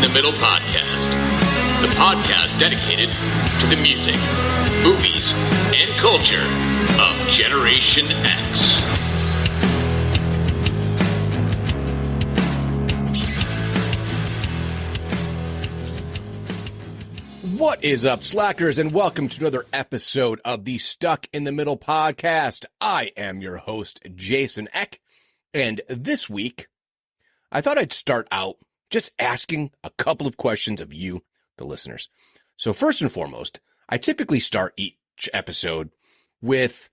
the Middle podcast, the podcast dedicated to the music, movies, and culture of Generation X. What is up, slackers, and welcome to another episode of the Stuck in the Middle podcast. I am your host, Jason Eck, and this week, I thought I'd start out just asking a couple of questions of you, the listeners. So first and foremost, I typically start each episode with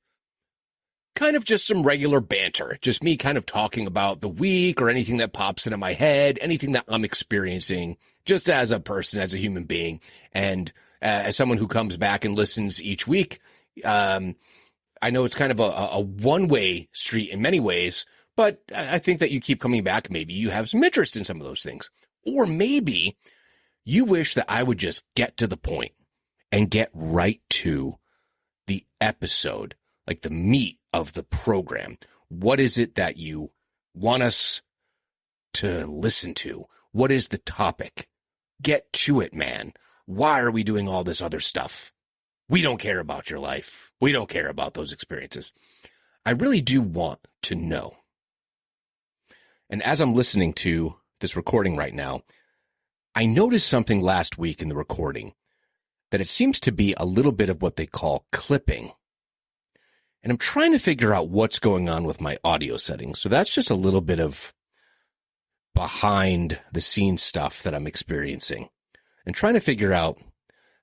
kind of just some regular banter, just me kind of talking about the week or anything that pops into my head, anything that I'm experiencing just as a person, as a human being. And as someone who comes back and listens each week, I know it's kind of a one-way street in many ways, but I think that you keep coming back. Maybe you have some interest in some of those things. Or maybe you wish that I would just get to the point and get right to the episode, like the meat of the program. What is it that you want us to listen to? What is the topic? Get to it, man. Why are we doing all this other stuff? We don't care about your life. We don't care about those experiences. I really do want to know. And as I'm listening to this recording right now, I noticed something last week in the recording that it seems to be a little bit of what they call clipping. And I'm trying to figure out what's going on with my audio settings. So that's just a little bit of behind the scenes stuff that I'm experiencing and trying to figure out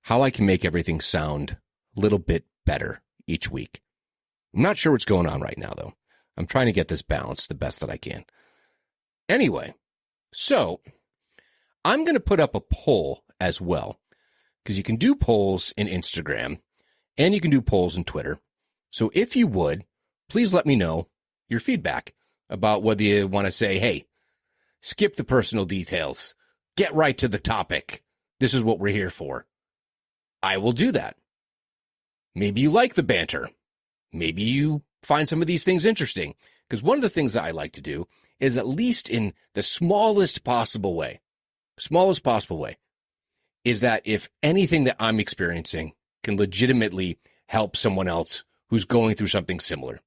how I can make everything sound a little bit better each week. I'm not sure what's going on right now, though. I'm trying to get this balanced the best that I can. Anyway, so I'm going to put up a poll as well, because you can do polls in Instagram and you can do polls in Twitter. So if you would, please let me know your feedback about whether you want to say, hey, skip the personal details, get right to the topic. This is what we're here for. I will do that. Maybe you like the banter. Maybe you find some of these things interesting. Because one of the things that I like to do is, at least in the smallest possible way, is that if anything that I'm experiencing can legitimately help someone else who's going through something similar.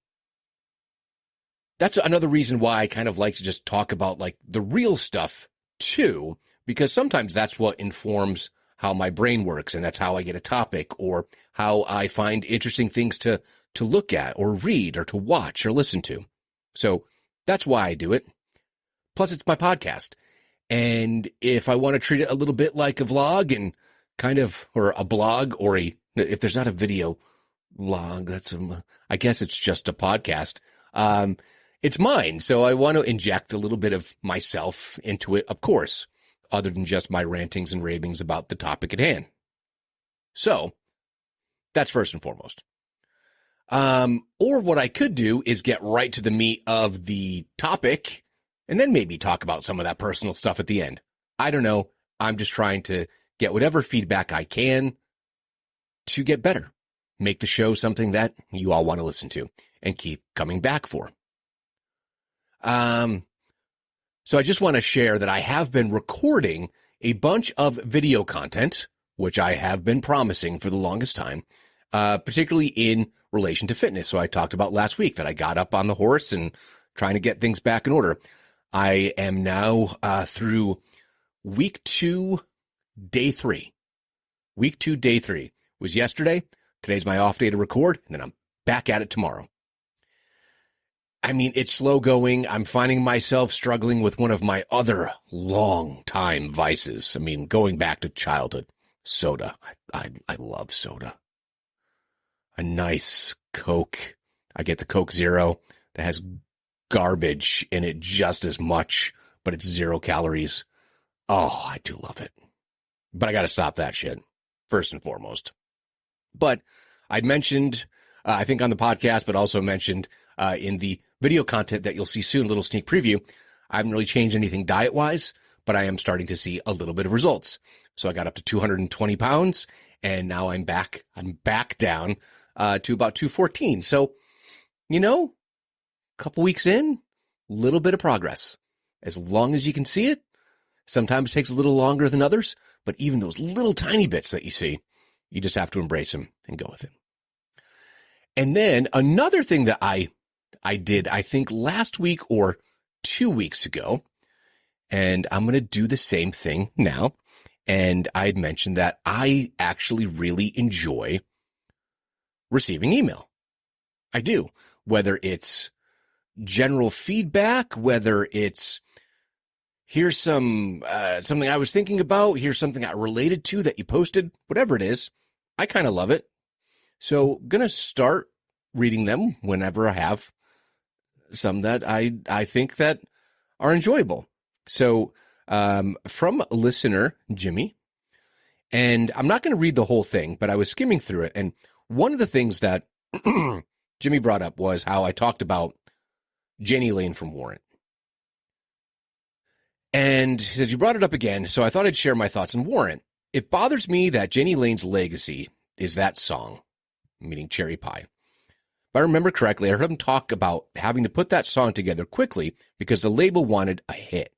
That's another reason why I kind of like to just talk about like the real stuff too, because sometimes that's what informs how my brain works, and that's how I get a topic or how I find interesting things to look at or read or to watch or listen to. So that's why I do it. Plus, it's my podcast. And if I want to treat it a little bit like a vlog and kind of, or a blog, or if there's not a video log, I guess it's just a podcast. It's mine. So I want to inject a little bit of myself into it, of course, other than just my rantings and ravings about the topic at hand. So that's first and foremost. Or what I could do is get right to the meat of the topic and then maybe talk about some of that personal stuff at the end. I don't know. I'm just trying to get whatever feedback I can to get better. Make the show something that you all want to listen to and keep coming back for. So I just want to share that I have been recording a bunch of video content, which I have been promising for the longest time, particularly in relation to fitness. So I talked about last week that I got up on the horse and trying to get things back in order. I am now through week 2, day 3. Week 2, day 3 was yesterday. Today's my off day to record, and then I'm back at it tomorrow. I mean, it's slow going. I'm finding myself struggling with one of my other long-time vices. I mean, going back to childhood, soda. I love soda. A nice Coke. I get the Coke Zero that has garbage in it just as much, but it's 0 calories. Oh, I do love it. But I got to stop that shit, first and foremost. But I'd mentioned, I think on the podcast, but also mentioned in the video content that you'll see soon, a little sneak preview. I haven't really changed anything diet-wise, but I am starting to see a little bit of results. So I got up to 220 pounds, and now I'm back down to about 214. So, you know, a couple weeks in, little bit of progress. As long as you can see it, Sometimes it takes a little longer than others, but even those little tiny bits that you see, you just have to embrace them and go with it. And then another thing that I did, I think last week or 2 weeks ago, and I'm going to do the same thing now. And I had mentioned that I actually really enjoy receiving email. I do, whether it's general feedback, whether it's here's something I was thinking about, here's something I related to that you posted, whatever it is, I kind of love it. So going to start reading them whenever I have some that I think that are enjoyable. So from listener Jimmy, and I'm not going to read the whole thing, but I was skimming through it. And one of the things that Jimmy brought up was how I talked about Jenny Lane from Warrant. And he said, you brought it up again, so I thought I'd share my thoughts on Warrant. It bothers me that Jenny Lane's legacy is that song, meaning Cherry Pie. If I remember correctly, I heard him talk about having to put that song together quickly because the label wanted a hit.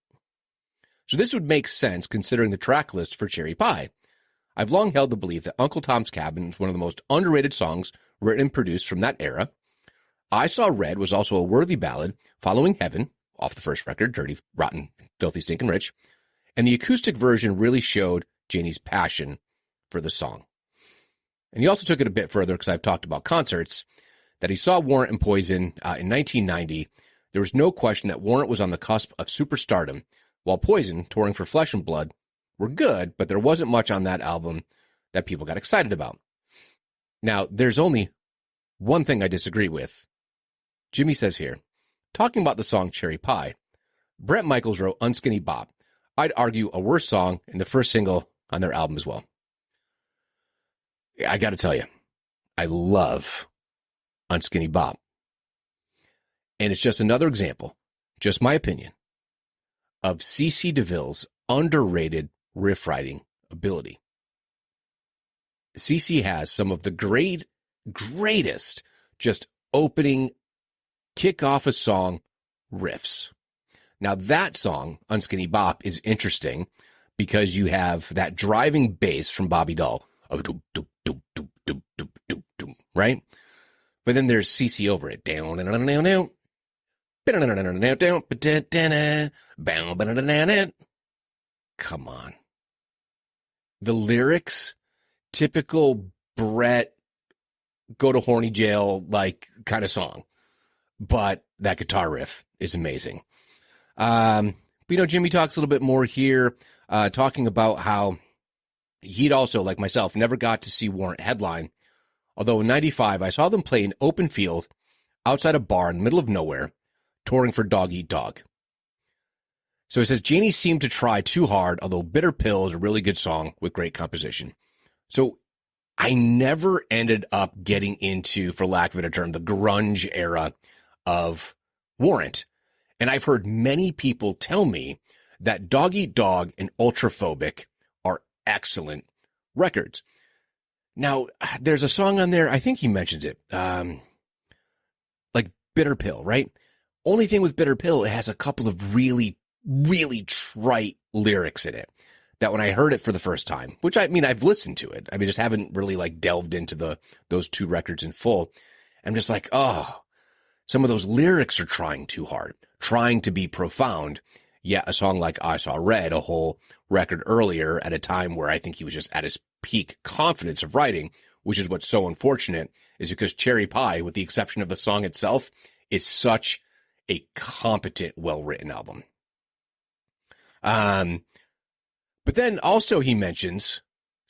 So this would make sense considering the track list for Cherry Pie. I've long held the belief that Uncle Tom's Cabin is one of the most underrated songs written and produced from that era. I Saw Red was also a worthy ballad following Heaven, off the first record, Dirty, Rotten, Filthy, Stinkin' Rich. And the acoustic version really showed Janie's passion for the song. And he also took it a bit further because I've talked about concerts, that he saw Warrant and Poison in 1990. There was no question that Warrant was on the cusp of superstardom, while Poison, touring for Flesh and Blood, were good, but there wasn't much on that album that people got excited about. Now, there's only one thing I disagree with. Jimmy says here, talking about the song Cherry Pie, Brett Michaels wrote Unskinny Bop. I'd argue a worse song and the first single on their album as well. I got to tell you, I love Unskinny Bop. And it's just another example, just my opinion, of CeCe DeVille's underrated riff writing ability. CeCe has some of the greatest just opening, kick off a song riffs. Now that song, Unskinny Bop, is interesting because you have that driving bass from Bobby Dahl of doop, doop, doop, doop, doop, doop, doop, doop, right? But then there's CeCe over it. Down, down, down, down, down. Come on. The lyrics, typical Brett, go to horny jail, like kind of song. But that guitar riff is amazing. But, Jimmy talks a little bit more here, talking about how he'd also, like myself, never got to see Warrant headline. Although in 95, I saw them play an open field outside a bar in the middle of nowhere, touring for Dog Eat Dog. So he says, Janie seemed to try too hard, although Bitter Pill is a really good song with great composition. So I never ended up getting into, for lack of a better term, the grunge era of Warrant. And I've heard many people tell me that Dog Eat Dog and Ultraphobic are excellent records. Now, there's a song on there, I think he mentions it, like Bitter Pill, right? Only thing with Bitter Pill, it has a couple of really, really trite lyrics in it that when I heard it for the first time, which I've listened to it. Just haven't really like delved into those two records in full. I'm just like, oh, some of those lyrics are trying too hard, trying to be profound. Yet a song like I Saw Red, a whole record earlier at a time where I think he was just at his peak confidence of writing, which is what's so unfortunate, is because Cherry Pie, with the exception of the song itself, is such a competent, well-written album. But then also he mentions,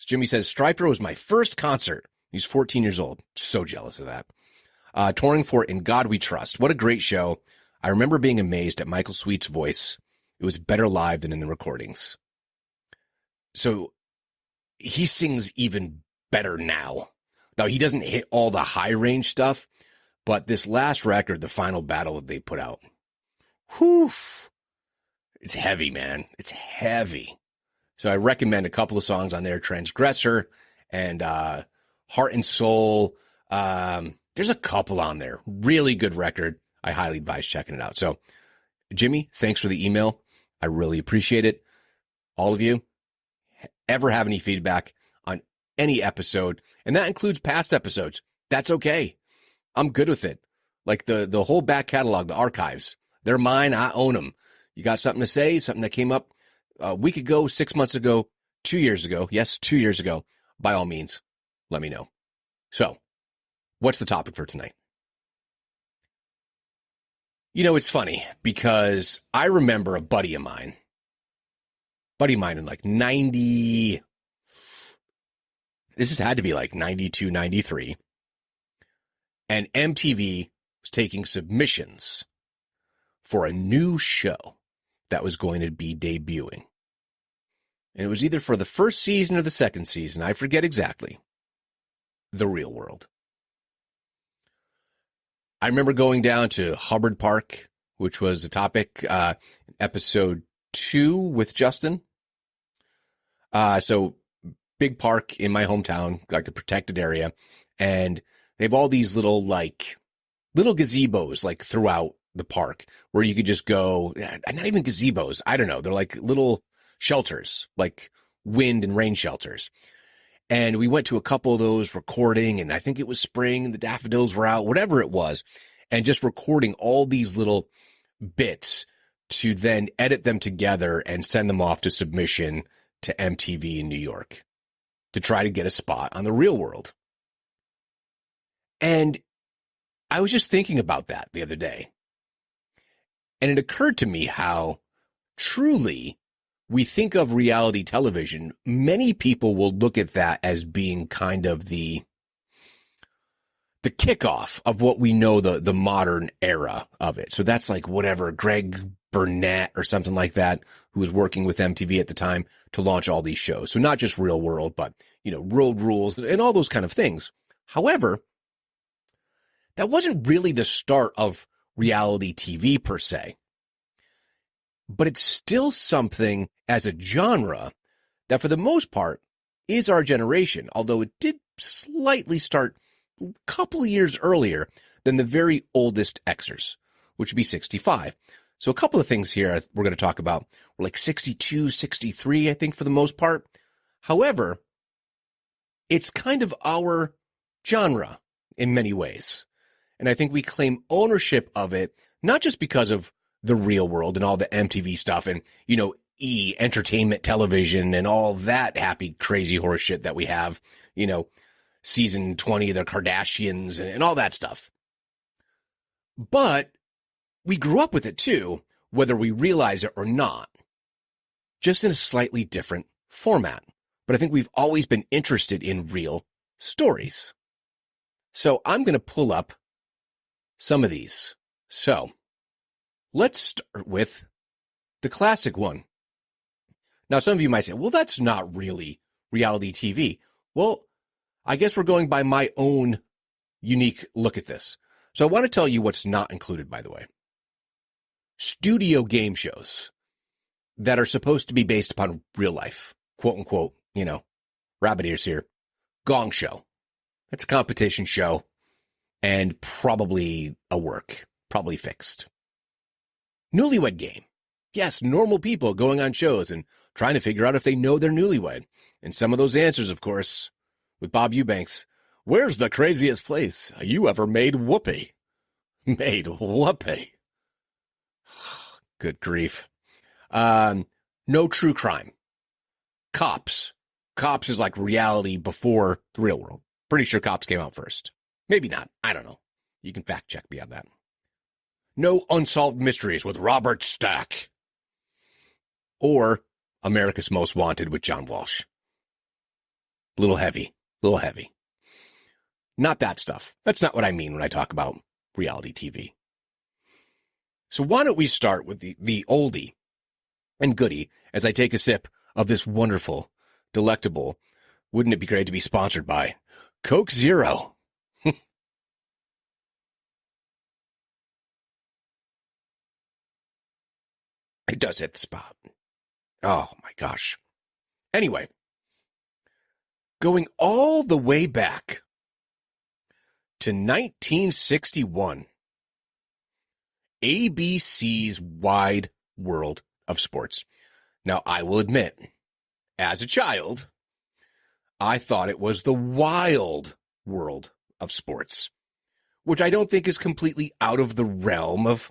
Jimmy says, Stryper was my first concert. He's 14 years old. So jealous of that. Touring for In God We Trust. What a great show. I remember being amazed at Michael Sweet's voice. It was better live than in the recordings. So he sings even better now. Now, he doesn't hit all the high range stuff, but this last record, the Final Battle that they put out, whew, it's heavy, man. It's heavy. So I recommend a couple of songs on there, Transgressor and Heart and Soul. There's a couple on there. Really good record. I highly advise checking it out. So, Jimmy, thanks for the email. I really appreciate it. all of you, ever have any feedback on any episode, and that includes past episodes, that's okay. I'm good with it. Like the whole back catalog, the archives, they're mine. I own them. You got something to say, something that came up a week ago, 6 months ago, 2 years ago. Yes, 2 years ago. By all means, let me know. So, what's the topic for tonight? You know, it's funny because I remember a buddy of mine in like 90, this has had to be like 92, 93. And MTV was taking submissions for a new show that was going to be debuting. And it was either for the first season or the second season. I forget exactly. The Real World. I remember going down to Hubbard Park, which was a topic, episode 2 with Justin. So big park in my hometown, like a protected area. And they have all these little gazebos like throughout the park where you could just go, not even gazebos. I don't know. They're like little shelters, like wind and rain shelters. And we went to a couple of those recording, and I think it was spring and the daffodils were out, whatever it was, and just recording all these little bits to then edit them together and send them off to submission to MTV in New York to try to get a spot on The Real World. And I was just thinking about that the other day. And it occurred to me how truly we think of reality television. Many people will look at that as being kind of the kickoff of what we know the modern era of it. So that's like whatever, Greg Burnett or something like that, who was working with MTV at the time to launch all these shows. So not just Real World, but, you know, Road Rules and all those kind of things. However, that wasn't really the start of reality TV per se. But it's still something as a genre that for the most part is our generation, although it did slightly start a couple years earlier than the very oldest Xers, which would be 65. So a couple of things here we're going to talk about. We're like 62, 63, I think, for the most part. However, it's kind of our genre in many ways. And I think we claim ownership of it, not just because of The Real World and all the MTV stuff and, you know, entertainment television and all that happy, crazy horse shit that we have, you know, season 20, the Kardashians and all that stuff. But we grew up with it too, whether we realize it or not, just in a slightly different format. But I think we've always been interested in real stories. So I'm going to pull up some of these. So let's start with the classic one. Now, some of you might say, well, that's not really reality TV. Well, I guess we're going by my own unique look at this. So I want to tell you what's not included, by the way. Studio game shows that are supposed to be based upon real life, quote unquote, you know, rabbit ears here. Gong Show. It's a competition show and probably a work, probably fixed. Newlywed Game. Yes, normal people going on shows and trying to figure out if they know they're newlywed. And some of those answers, of course, with Bob Eubanks. Where's the craziest place you ever made whoopee? Made whoopee. Good grief. No True Crime. Cops. Cops is like reality before The Real World. Pretty sure Cops came out first. Maybe not. I don't know. You can fact check me on that. No Unsolved Mysteries with Robert Stack. Or America's Most Wanted with John Walsh. Little heavy. Not that stuff. That's not what I mean when I talk about reality TV. So why don't we start with the oldie and goodie as I take a sip of this wonderful, delectable, wouldn't it be great to be sponsored by Coke Zero? It does hit the spot. Oh my gosh. Anyway, going all the way back to 1961, ABC's Wide World of Sports. Now, I will admit, as a child, I thought it was the wild world of sports, which I don't think is completely out of the realm of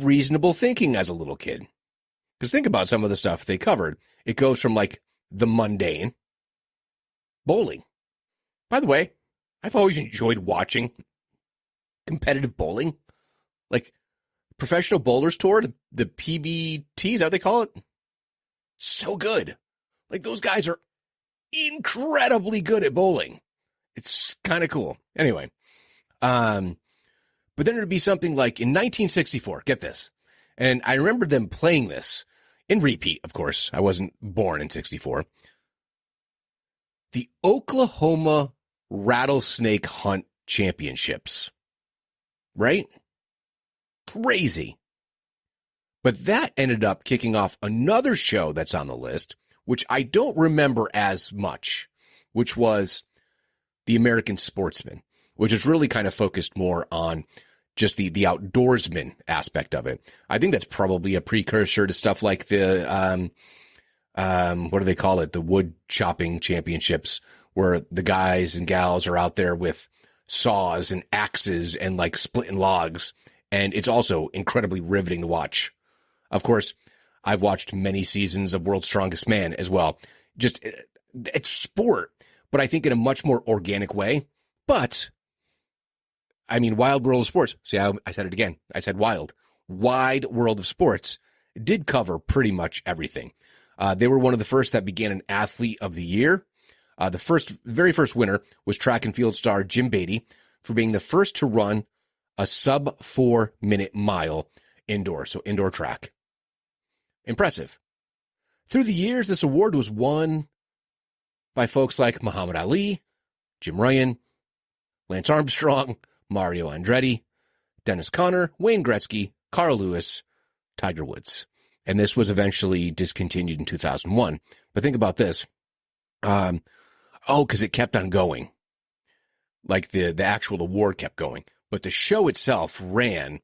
reasonable thinking as a little kid. Because think about some of the stuff they covered. It goes from like the mundane, bowling. By the way, I've always enjoyed watching competitive bowling, like Professional Bowlers Tour, the PBT, is that what they call it? So good. Like those guys are incredibly good at bowling. It's kind of cool. Anyway, but then it'd be something like in 1964, get this. And I remember them playing this in repeat, of course. I wasn't born in 64. The Oklahoma Rattlesnake Hunt Championships. Right? Crazy. But that ended up kicking off another show that's on the list, which I don't remember as much, which was The American Sportsman, which is really kind of focused more on just the outdoorsman aspect of it. I think that's probably a precursor to stuff like the, what do they call it? The wood chopping championships, where the guys and gals are out there with saws and axes and like splitting logs. And it's also incredibly riveting to watch. Of course, I've watched many seasons of World's Strongest Man as well. Just, it's sport, but I think in a much more organic way. But, I mean, Wild World of Sports. See, I said it again. I said wild. Wide World of Sports did cover pretty much everything. They were one of the first that began an Athlete of the Year. The very first winner was track and field star Jim Beatty for being the first to run a sub 4-minute mile indoor. So indoor track. Impressive. Through the years, this award was won by folks like Muhammad Ali, Jim Ryan, Lance Armstrong, Mario Andretti, Dennis Conner, Wayne Gretzky, Carl Lewis, Tiger Woods. And this was eventually discontinued in 2001. But think about this. Because it kept on going. Like the actual award kept going. But the show itself ran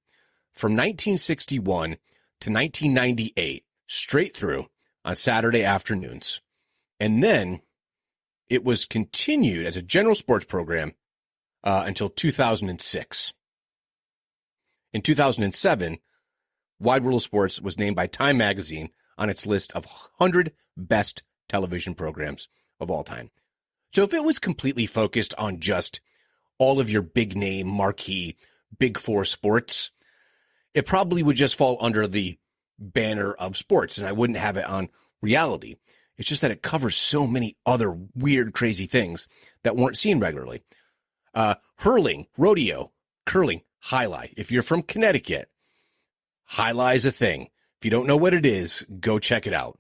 from 1961 to 1998, straight through on Saturday afternoons. And then it was continued as a general sports program until 2006. In 2007, Wide World of Sports was named by Time Magazine on its list of 100 best television programs of all time. So if it was completely focused on just all of your big name, marquee, big four sports, it probably would just fall under the banner of sports, and I wouldn't have it on reality. It's just that it covers so many other weird, crazy things that weren't seen regularly. Hurling, rodeo, curling, highlight. If you're from Connecticut, highlight is a thing. If you don't know what it is, go check it out.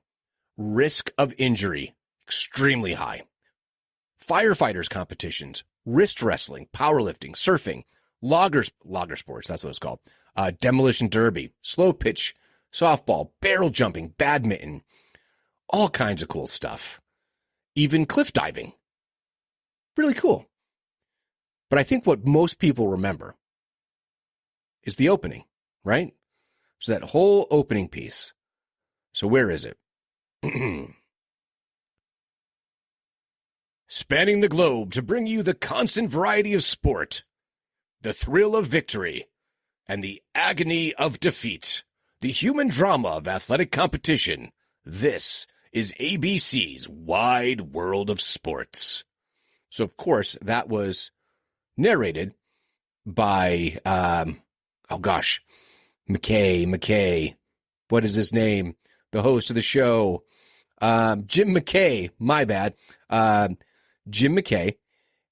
Risk of injury, extremely high. Firefighters competitions, wrist wrestling, powerlifting, surfing, logger sports, that's what it's called. Demolition derby, slow pitch, softball, barrel jumping, badminton, all kinds of cool stuff. Even cliff diving. Really cool. But I think what most people remember is the opening, right? So that whole opening piece. So where is it? Spanning the globe to bring you the constant variety of sport, the thrill of victory, and the agony of defeat, the human drama of athletic competition. This is ABC's Wide World of Sports. So, of course, that was narrated by, McKay. What is his name? The host of the show. Jim McKay, my bad. Jim McKay.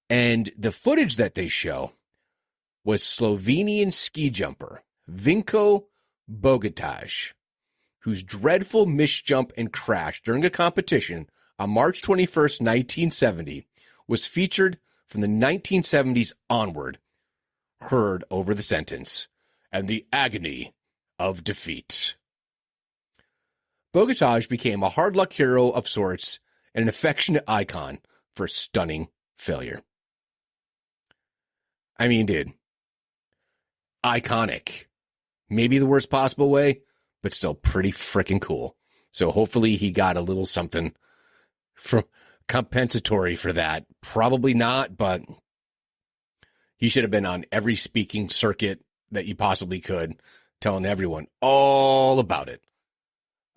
And the footage that they show was Slovenian ski jumper Vinko Bogataj, whose dreadful misjump and crash during a competition on March 21st, 1970, was featured from the 1970s onward, heard over the sentence, and the agony of defeat. Bogataj became a hard luck hero of sorts and an affectionate icon for stunning failure. I mean, dude, iconic. Maybe the worst possible way, but still pretty freaking cool. So hopefully he got a little something from compensatory for that. Probably not, but he should have been on every speaking circuit that you possibly could, telling everyone all about it.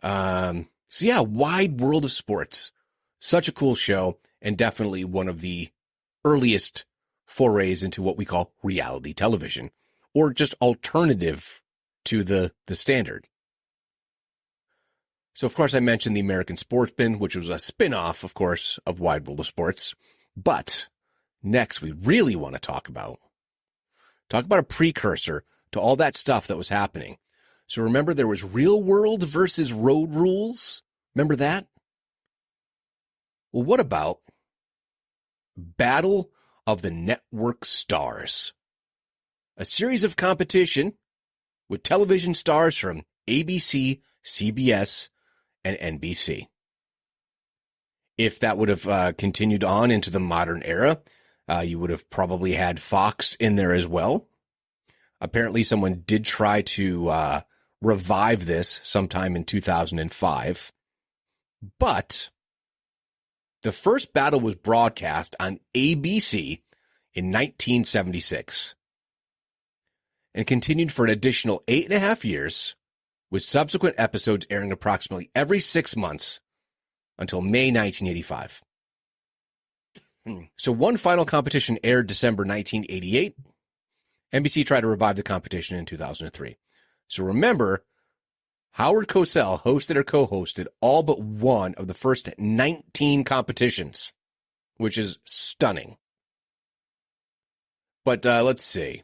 So yeah, Wide World of Sports. Such a cool show, and definitely one of the earliest forays into what we call reality television, or just alternative to the standard. So, of course, I mentioned the American Sportsman, which was a spin-off, of course, of Wide World of Sports. But next, we really want to talk about a precursor to all that stuff that was happening. So remember, there was Real World versus Road Rules. Remember that? Well, what about Battle of the Network Stars? A series of competition with television stars from ABC, CBS, and NBC. If that would have continued on into the modern era, you would have probably had Fox in there as well. Apparently, someone did try to revive this sometime in 2005. But the first battle was broadcast on ABC in 1976 and continued for an additional 8.5 years, with subsequent episodes airing approximately every 6 months until May 1985. So one final competition aired December 1988. NBC tried to revive the competition in 2003. So remember, Howard Cosell hosted or co-hosted all but one of the first 19 competitions, which is stunning. But let's see.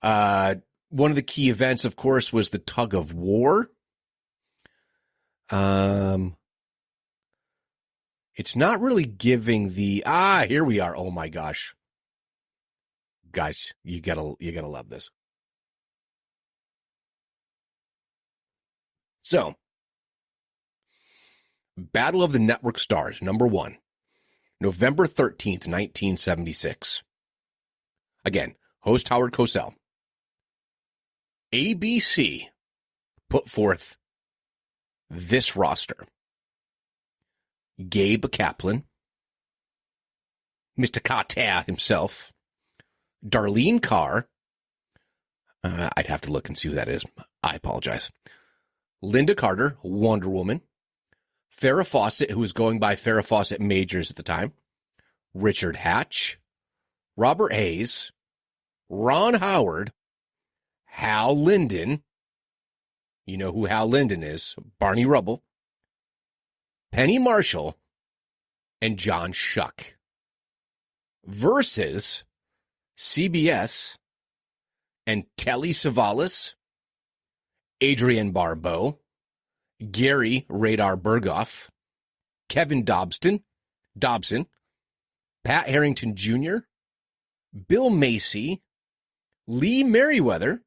One of the key events, of course, was the tug of war. It's not really giving the here we are. Oh my gosh. Guys, you gotta love this. So, Battle of the Network Stars, number 1, November 13th, 1976. Again, host Howard Cosell. ABC put forth this roster: Gabe Kaplan, Mr. Carter himself, Darlene Carr. I'd have to look and see who that is. I apologize. Linda Carter, Wonder Woman. Farrah Fawcett, who was going by Farrah Fawcett Majors at the time. Richard Hatch. Robert Hayes. Ron Howard. Hal Linden. You know who Hal Linden is. Barney Rubble. Penny Marshall. And John Shuck. Versus CBS and Telly Savalas, Adrienne Barbeau, Gary Radar Berghoff, Kevin Dobson, Pat Harrington Jr., Bill Macy, Lee Merriweather,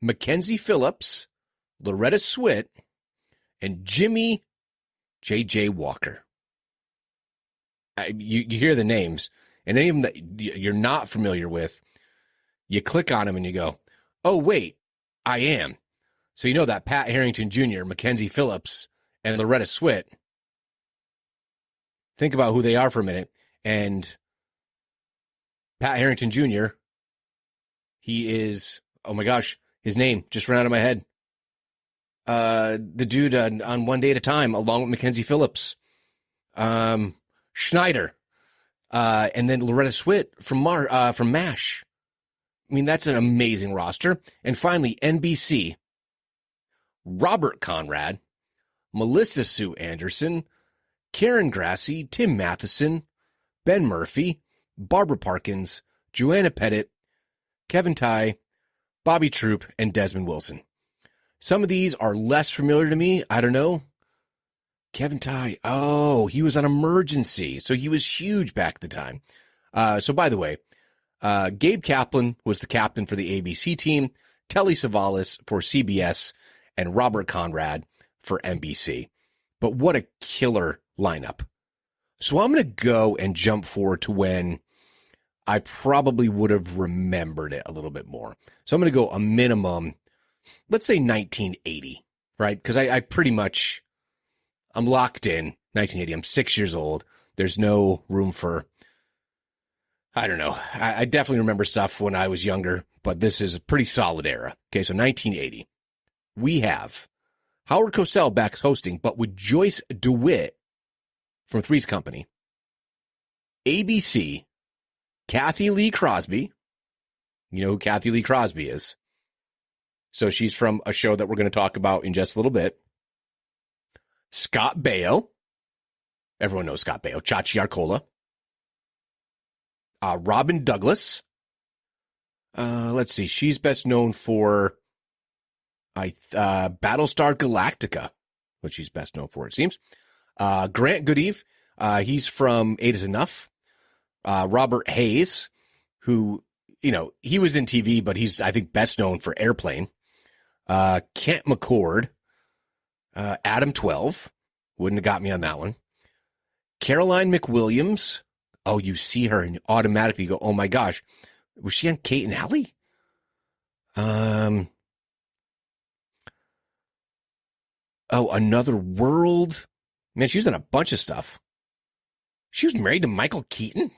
Mackenzie Phillips, Loretta Swit, and Jimmy J.J. Walker. You hear the names, and any of them that you're not familiar with, you click on them and you go, oh, wait, I am. So you know that Pat Harrington Jr., Mackenzie Phillips, and Loretta Swit. Think about who they are for a minute. And Pat Harrington Jr., he is, oh my gosh, his name just ran out of my head. The dude on One Day at a Time, along with Mackenzie Phillips. Schneider. And then Loretta Swit from MASH. I mean, that's an amazing roster. And finally, NBC. Robert Conrad, Melissa Sue Anderson, Karen Grassi, Tim Matheson, Ben Murphy, Barbara Parkins, Joanna Pettit, Kevin Tighe, Bobby Troop, and Desmond Wilson. Some of these are less familiar to me. I don't know. Kevin Tighe. Oh, he was on Emergency. So he was huge back at the time. So by the way, Gabe Kaplan was the captain for the ABC team, Telly Savalas for CBS, and Robert Conrad for NBC. But what a killer lineup. So I'm going to go and jump forward to when I probably would have remembered it a little bit more. So I'm going to go a minimum, let's say 1980. right? Because I pretty much, I'm locked in 1980. I'm 6 years old. There's no room for, I don't know. I definitely remember stuff when I was younger, but this is a pretty solid era. Okay, so 1980. We have Howard Cosell back hosting, but with Joyce DeWitt from Three's Company. ABC, Kathy Lee Crosby. You know who Kathy Lee Crosby is. So she's from a show that we're going to talk about in just a little bit. Scott Baio. Everyone knows Scott Baio. Chachi Arcola. Robin Douglas. Let's see. She's best known for Battlestar Galactica, which she's best known for, it seems. Grant Goodeve. He's from Eight is Enough. Robert Hayes, who, you know, he was in TV, but he's, I think, best known for Airplane. Kent McCord. Adam 12. Wouldn't have got me on that one. Caroline McWilliams. Oh, you see her and automatically go, oh my gosh. Was she on Kate and Allie? Oh, Another World. Man, she was in a bunch of stuff. She was married to Michael Keaton.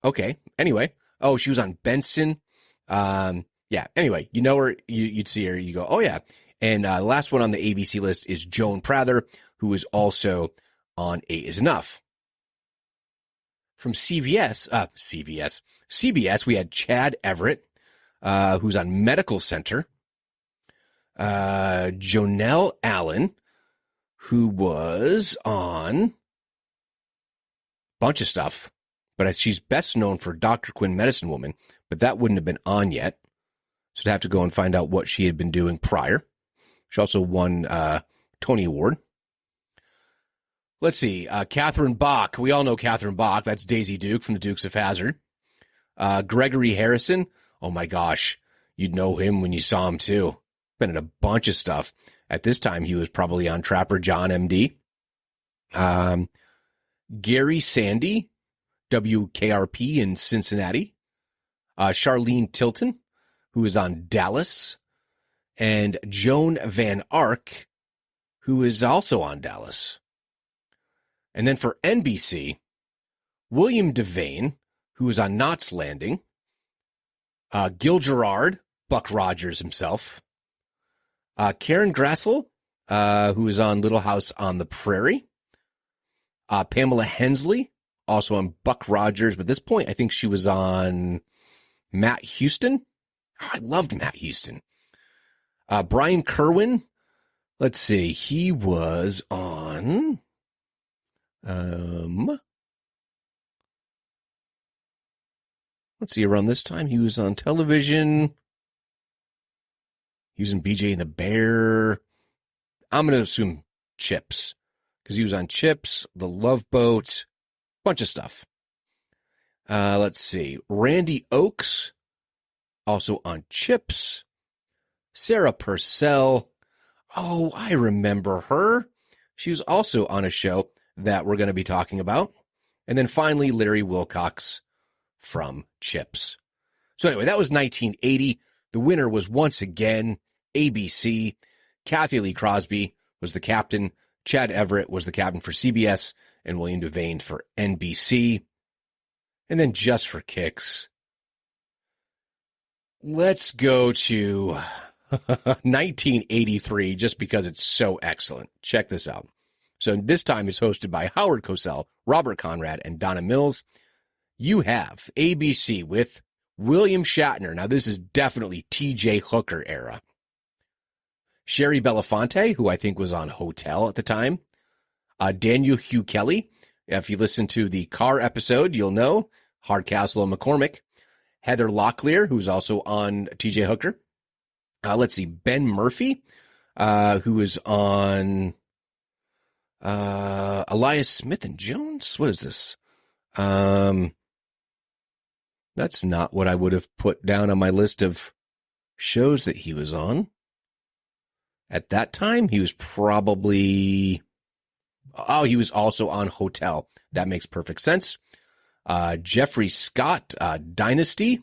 Okay. Anyway. Oh, she was on Benson. Yeah. Anyway, you know her. You'd see her. You go, oh yeah. And the last one on the ABC list is Joan Prather, who is also on Eight is Enough. From CBS, we had Chad Everett, who's on Medical Center. Jonelle Allen, who was on a bunch of stuff, but she's best known for Dr. Quinn Medicine Woman, but that wouldn't have been on yet. So I'd have to go and find out what she had been doing prior. She also won Tony Award. Let's see. Catherine Bach. We all know Catherine Bach. That's Daisy Duke from the Dukes of Hazzard. Gregory Harrison. Oh my gosh. You'd know him when you saw him too. Been in a bunch of stuff. At this time, he was probably on Trapper John MD. Gary Sandy, WKRP in Cincinnati. Charlene Tilton, who is on Dallas. And Joan Van Ark, who is also on Dallas. And then for NBC, William Devane, who is on Knots Landing. Gil Gerard, Buck Rogers himself. Karen Grassel, who is on Little House on the Prairie. Pamela Hensley, also on Buck Rogers. But at this point, I think she was on Matt Houston. Oh, I loved Matt Houston. Brian Kerwin. Let's see. He was on... let's see, around this time, he was on television. He was in BJ and the Bear. I'm going to assume Chips, because he was on Chips, The Love Boat, bunch of stuff. Let's see. Randy Oakes, also on Chips. Sarah Purcell. Oh, I remember her. She was also on a show that we're going to be talking about. And then finally, Larry Wilcox from Chips. So anyway, that was 1980. The winner was once again ABC. Kathy Lee Crosby was the captain. Chad Everett was the captain for CBS, and William Devane for NBC. And then just for kicks, let's go to 1983, just because it's so excellent. Check this out. So this time it's hosted by Howard Cosell, Robert Conrad, and Donna Mills. You have ABC with William Shatner. Now, this is definitely T.J. Hooker era. Sherry Belafonte, who I think was on Hotel at the time. Daniel Hugh Kelly. If you listen to the Car episode, you'll know. Hardcastle and McCormick. Heather Locklear, who's also on T.J. Hooker. Let's see. Ben Murphy, who is on Elias Smith and Jones. What is this? That's not what I would have put down on my list of shows that he was on. At that time, he was probably... Oh, he was also on Hotel. That makes perfect sense. Jeffrey Scott, Dynasty.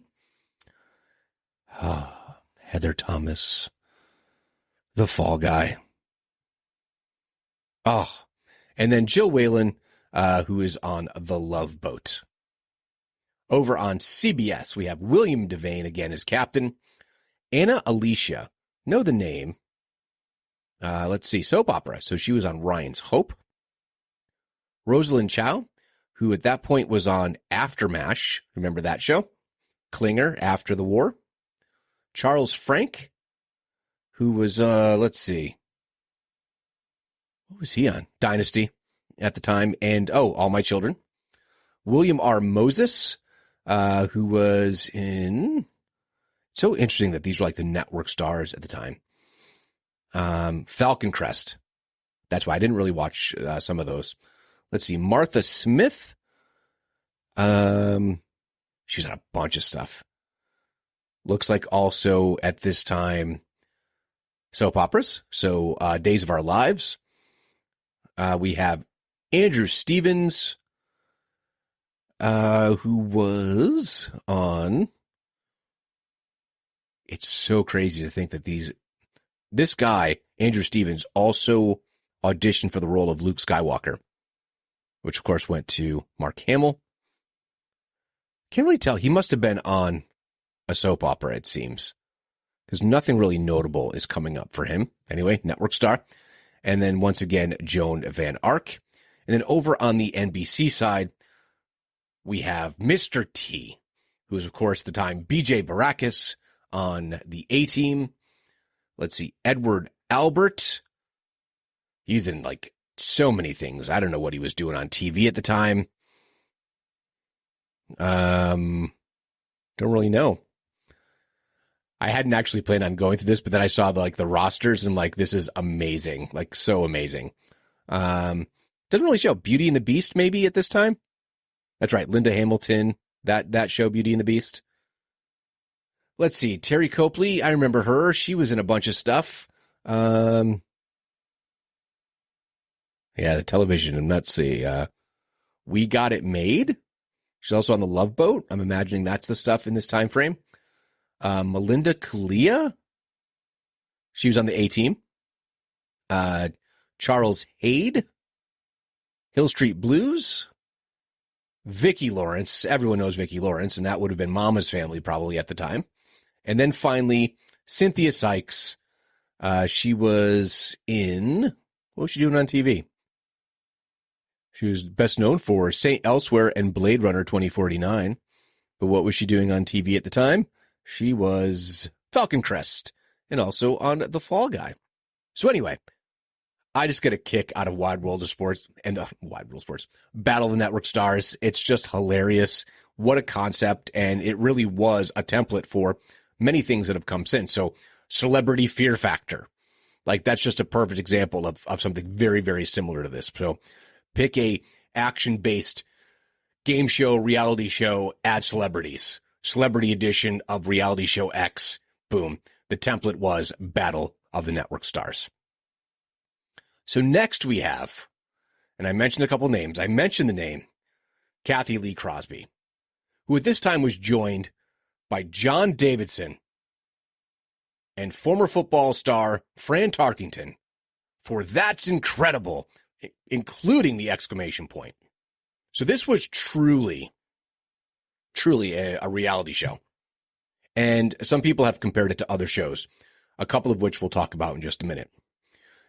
Heather Thomas. The Fall Guy. Oh, and then Jill Whalen, who is on The Love Boat. Over on CBS, we have William Devane again as Captain. Anna Alicia, know the name. Let's see, soap opera. So she was on Ryan's Hope. Rosalind Chow, who at that point was on Aftermash. Remember that show? Klinger, After the War. Charles Frank, who was, let's see. What was he on? Dynasty at the time. And, All My Children. William R. Moses, who was in... So interesting that these were like the network stars at the time. Falcon Crest. That's why I didn't really watch some of those. Let's see. Martha Smith. She was on a bunch of stuff. Looks like also at this time soap operas. So Days of Our Lives. We have Andrew Stevens, who was on... It's so crazy to think that this guy, Andrew Stevens, also auditioned for the role of Luke Skywalker, which of course went to Mark Hamill. Can't really tell. He must have been on a soap opera, it seems, because nothing really notable is coming up for him. Anyway, network star. And then once again, Joan Van Ark. And then over on the NBC side, we have Mr. T, who is, of course, at the time BJ Baracus on the A-Team. Let's see, Edward Albert. He's in like so many things. I don't know what he was doing on TV at the time. Don't really know. I hadn't actually planned on going through this, but then I saw the rosters and I'm like, this is amazing. Like, so amazing. Doesn't really show. Beauty and the Beast maybe at this time. That's right. Linda Hamilton, that show Beauty and the Beast. Let's see. Terry Copley. I remember her. She was in a bunch of stuff. Yeah, the television. And let's see. We Got It Made. She's also on The Love Boat. I'm imagining that's the stuff in this time frame. Melinda Kalia. She was on the A-Team. Charles Hayde. Hill Street Blues. Vicki Lawrence. Everyone knows Vicki Lawrence, and that would have been Mama's Family probably at the time. And then finally, Cynthia Sykes. She was in... What was she doing on TV? She was best known for Saint Elsewhere and Blade Runner 2049. But what was she doing on TV at the time? She was Falcon Crest and also on The Fall Guy. So anyway, I just get a kick out of Wide World of Sports and Wide World of Sports, Battle of the Network Stars. It's just hilarious. What a concept. And it really was a template for many things that have come since. So Celebrity Fear Factor. Like, that's just a perfect example of something very, very similar to this. So pick a action-based game show, reality show, add celebrities. Celebrity edition of Reality Show X. Boom. The template was Battle of the Network Stars. So next we have, and I mentioned a couple names. I mentioned the name Kathy Lee Crosby, who at this time was joined by John Davidson and former football star Fran Tarkington for That's Incredible, including the exclamation point. So this was truly a reality show. And some people have compared it to other shows, a couple of which we'll talk about in just a minute.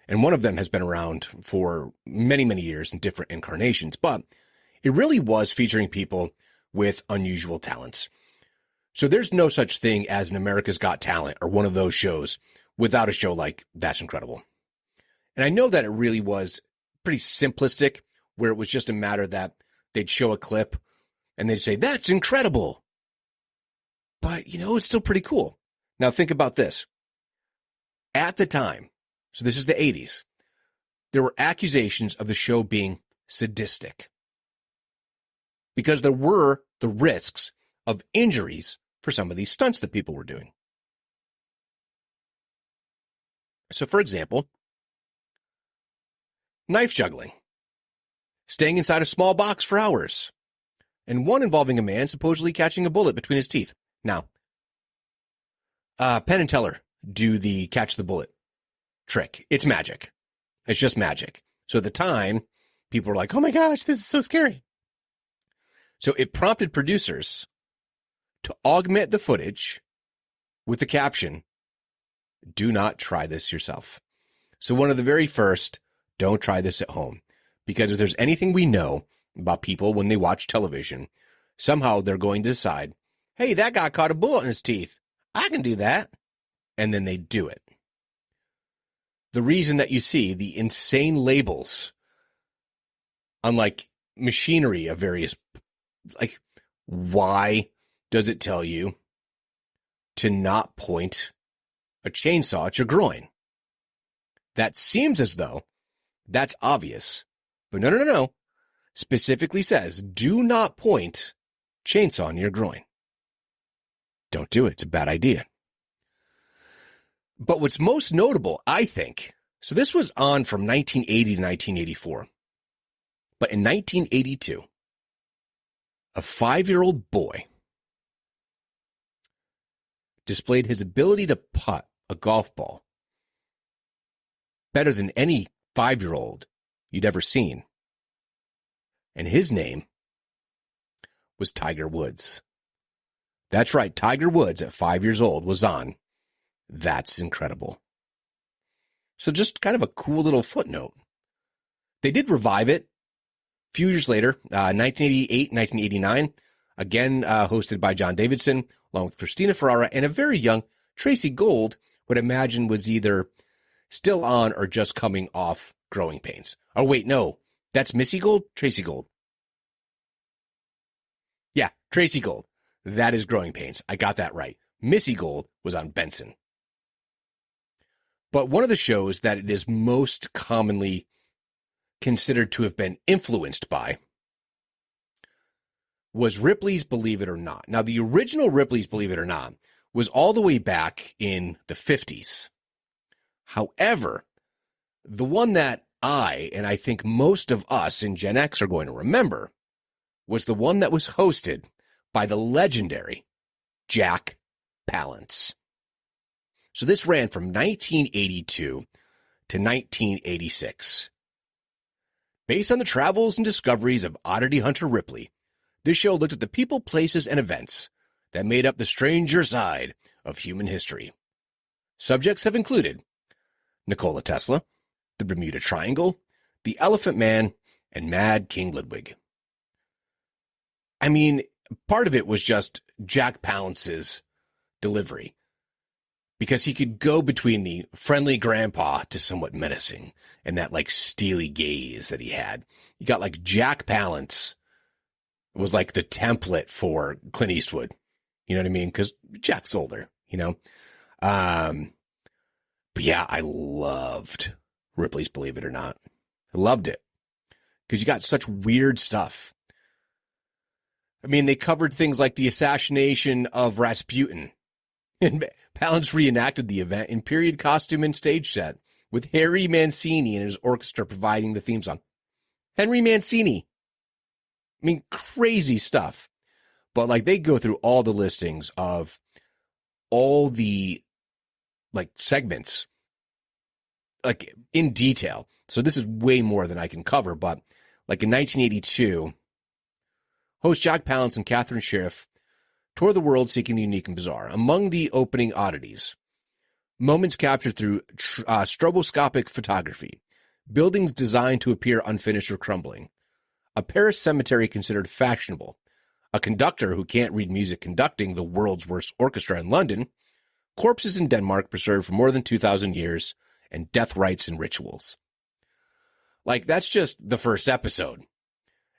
And one of them has been around for many, many years in different incarnations, but it really was featuring people with unusual talents. So there's no such thing as an America's Got Talent or one of those shows without a show like That's Incredible. And I know that it really was pretty simplistic, where it was just a matter that they'd show a clip and they'd say, that's incredible. But, it's still pretty cool. Now think about this. At the time, so this is the 80s, there were accusations of the show being sadistic because there were the risks of injuries for some of these stunts that people were doing. So, for example, knife juggling, staying inside a small box for hours, and one involving a man supposedly catching a bullet between his teeth. Now, Penn and Teller do the catch the bullet trick. It's magic. It's just magic. So at the time, people were like, oh my gosh, this is so scary. So it prompted producers to augment the footage with the caption, do not try this yourself. So one of the very first, don't try this at home. Because if there's anything we know about people when they watch television, somehow they're going to decide, hey, that guy caught a bullet in his teeth. I can do that. And then they do it. The reason that you see the insane labels on like machinery of various, like, why does it tell you to not point a chainsaw at your groin? That seems as though that's obvious. But no. Specifically says, do not point chainsaw in your groin. Don't do it. It's a bad idea. But what's most notable, I think, so this was on from 1980 to 1984. But in 1982, a 5-year-old boy displayed his ability to putt a golf ball better than any 5-year-old you'd ever seen. And his name was Tiger Woods. That's right, Tiger Woods at 5 years old was on That's Incredible. So just kind of a cool little footnote. They did revive it a few years later, 1988, 1989, again hosted by John Davidson, along with Christina Ferrara and a very young Tracy Gold, would imagine was either still on or just coming off growing pains. Oh, wait, no. That's Missy Gold? Tracy Gold. Yeah, Tracy Gold. That is growing pains. I got that right. Missy Gold was on Benson. But one of the shows that it is most commonly considered to have been influenced by was Ripley's Believe It or Not. Now, the original Ripley's Believe It or Not was all the way back in the 50s. However, the one that and I think most of us in Gen X are going to remember, was the one that was hosted by the legendary Jack Palance. So this ran from 1982 to 1986. Based on the travels and discoveries of oddity hunter Ripley, this show looked at the people, places, and events that made up the stranger side of human history. Subjects have included Nikola Tesla, the Bermuda Triangle, the Elephant Man, and Mad King Ludwig. I mean, part of it was just Jack Palance's delivery, because he could go between the friendly grandpa to somewhat menacing and that like steely gaze that he had. You got like Jack Palance was like the template for Clint Eastwood. You know what I mean? Because Jack's older, you know? But yeah, I loved Ripley's Believe It or Not. I loved it because you got such weird stuff. I mean, they covered things like the assassination of Rasputin, and Palance reenacted the event in period costume and stage set, with Harry Mancini and his orchestra providing the theme song. Henry Mancini. I mean, crazy stuff. But like, they go through all the listings of all the like segments, like in detail. So this is way more than I can cover, but like in 1982, host Jack Palance and Catherine Schiff toured the world seeking the unique and bizarre. Among the opening oddities, moments captured through stroboscopic photography, buildings designed to appear unfinished or crumbling, a Paris cemetery considered fashionable, a conductor who can't read music conducting the world's worst orchestra in London, corpses in Denmark preserved for more than 2,000 years, and death rites and rituals. Like, that's just the first episode.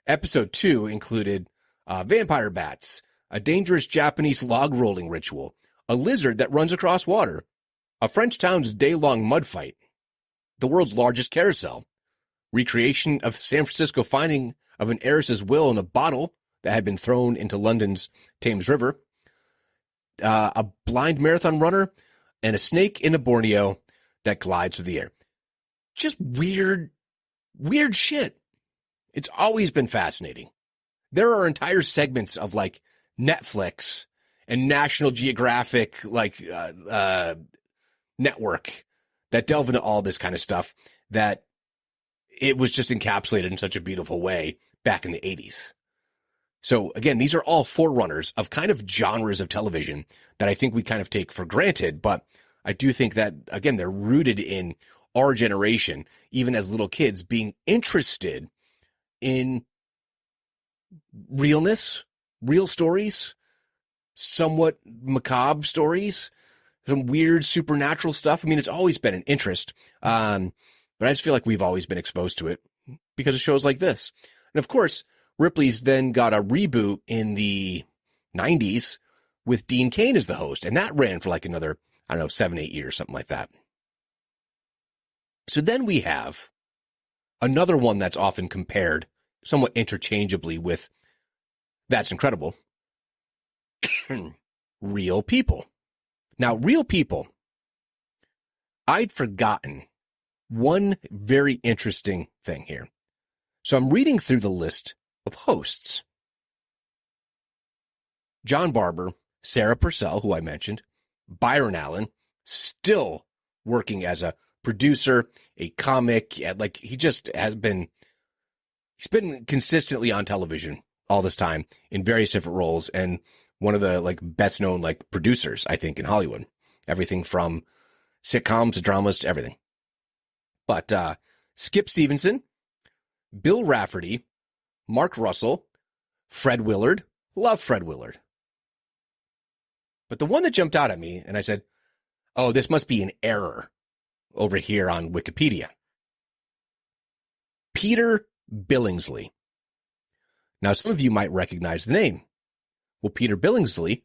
Episode 2 included vampire bats, a dangerous Japanese log rolling ritual, a lizard that runs across water, a French town's day-long mud fight, the world's largest carousel, recreation of San Francisco finding of an heiress's will in a bottle that had been thrown into London's Thames River, a blind marathon runner, and a snake in a Borneo that glides through the air. Just weird shit. It's always been fascinating. There are entire segments of like Netflix and National Geographic, like, network that delve into all this kind of stuff that it was just encapsulated in such a beautiful way back in the 80s. So again, these are all forerunners of kind of genres of television that I think we kind of take for granted. But I do think that, again, they're rooted in our generation, even as little kids, being interested in realness, real stories, somewhat macabre stories, some weird supernatural stuff. I mean, it's always been an interest. But I just feel like we've always been exposed to it because of shows like this. And of course, Ripley's then got a reboot in the 90s with Dean Cain as the host. And that ran for like another, 7, 8 years, something like that. So then we have another one that's often compared somewhat interchangeably with That's Incredible. Real People. Now, Real People, I'd forgotten one very interesting thing here. So I'm reading through the list of hosts. John Barber, Sarah Purcell, who I mentioned, Byron Allen, still working as a producer, a comic, like he just has been, he's been consistently on television all this time in various different roles, and one of the like best known like producers, I think, in Hollywood. Everything from sitcoms to dramas to everything. But Skip Stevenson, Bill Rafferty, Mark Russell, Fred Willard. Love Fred Willard. But the one that jumped out at me, and I said, oh, this must be an error over here on Wikipedia. Peter Billingsley. Now, some of you might recognize the name. Well, Peter Billingsley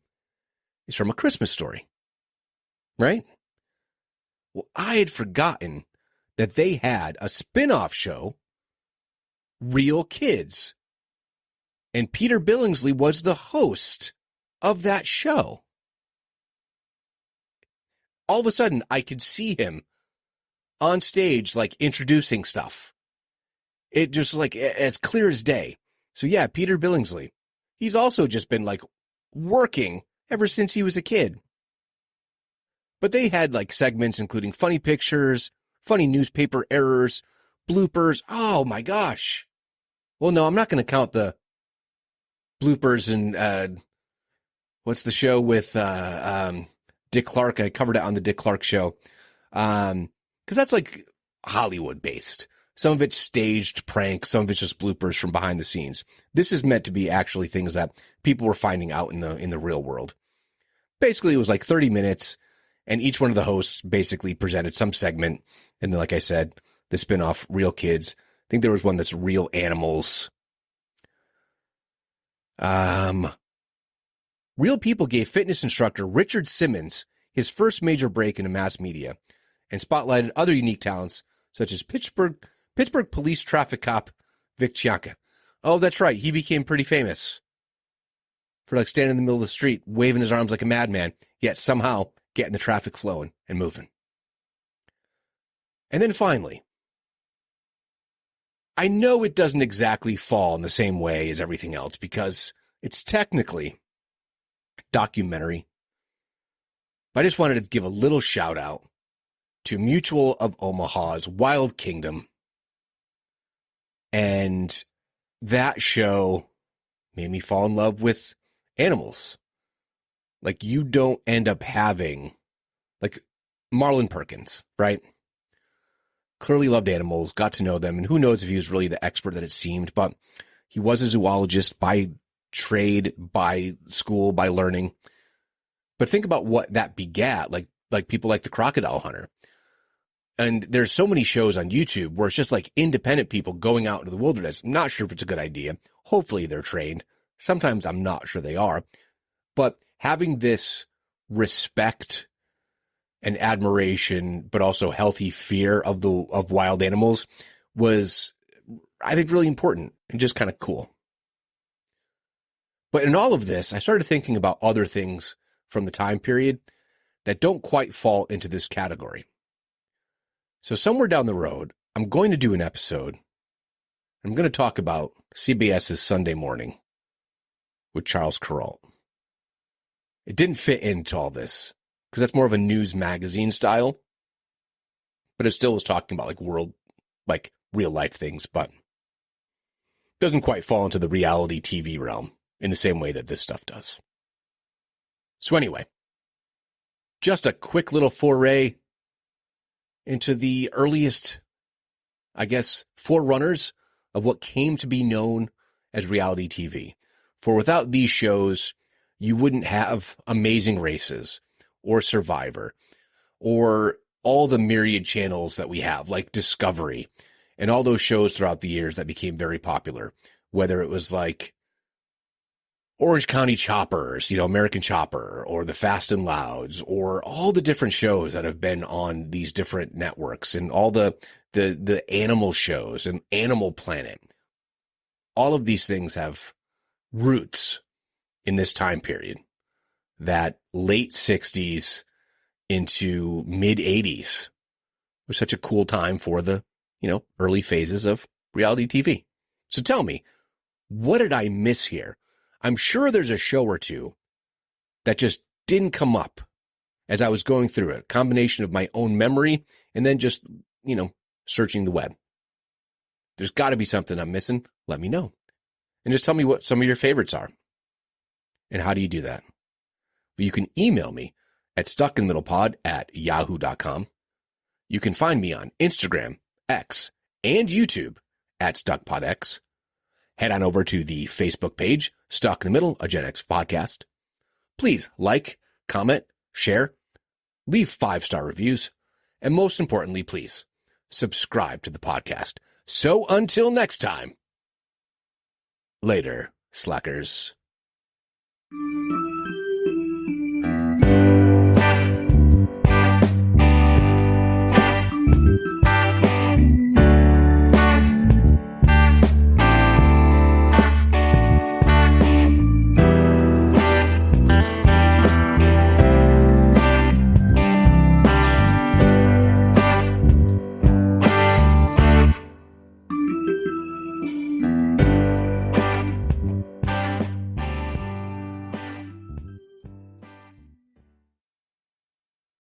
is from A Christmas Story, right? Well, I had forgotten that they had a spin-off show, Real Kids. And Peter Billingsley was the host of that show. All of a sudden, I could see him on stage, like, introducing stuff. It just, like, as clear as day. So, yeah, Peter Billingsley. He's also just been, like, working ever since he was a kid. But they had, like, segments including funny pictures, funny newspaper errors, bloopers. Oh, my gosh. Well, no, I'm not going to count the bloopers and what's the show with Dick Clark? I covered it on the Dick Clark show. Because that's, like, Hollywood-based. Some of it's staged pranks. Some of it's just bloopers from behind the scenes. This is meant to be actually things that people were finding out in the real world. Basically, it was like 30 minutes, and each one of the hosts basically presented some segment. And then, like I said, the spinoff, Real Kids. I think there was one that's Real Animals. Real People gave fitness instructor Richard Simmons his first major break into mass media and spotlighted other unique talents such as Pittsburgh police traffic cop Vic Chianca. Oh, that's right. He became pretty famous for like standing in the middle of the street, waving his arms like a madman, yet somehow getting the traffic flowing and moving. And then finally, I know it doesn't exactly fall in the same way as everything else because it's technically documentary. But I just wanted to give a little shout out to Mutual of Omaha's Wild Kingdom. And that show made me fall in love with animals. Like, you don't end up having, like, Marlon Perkins, right? Clearly loved animals, got to know them, and who knows if he was really the expert that it seemed, but he was a zoologist by trade, by school, by learning. But think about what that begat, like people like the Crocodile Hunter. And there's so many shows on YouTube where it's just like independent people going out into the wilderness. I'm not sure if it's a good idea. Hopefully they're trained. Sometimes I'm not sure they are. But having this respect and admiration, but also healthy fear of wild animals was, I think, really important and just kind of cool. But in all of this, I started thinking about other things from the time period that don't quite fall into this category. So somewhere down the road, I'm going to do an episode. I'm going to talk about CBS's Sunday Morning with Charles Kuralt. It didn't fit into all this because that's more of a news magazine style. but it still was talking about like real life things, but doesn't quite fall into the reality TV realm in the same way that this stuff does. So anyway, just a quick little foray into the earliest, I guess, forerunners of what came to be known as reality TV. For without these shows, you wouldn't have Amazing Races or Survivor or all the myriad channels that we have, like Discovery and all those shows throughout the years that became very popular, whether it was like Orange County Choppers, American Chopper, or the Fast and Louds, or all the different shows that have been on these different networks, and all the animal shows and Animal Planet. All of these things have roots in this time period, that late 60s into mid 80s was such a cool time for the, early phases of reality TV. So tell me, what did I miss here? I'm sure there's a show or two that just didn't come up as I was going through it. A combination of my own memory and then just, searching the web. There's got to be something I'm missing. Let me know. And just tell me what some of your favorites are. And how do you do that? Well, you can email me at stuckinthemiddlepod@yahoo.com. You can find me on Instagram, X, and YouTube at StuckPodX. Head on over to the Facebook page, Stuck in the Middle, a Gen X podcast. Please like, comment, share, leave 5-star reviews, and most importantly, please subscribe to the podcast. So until next time, later, slackers.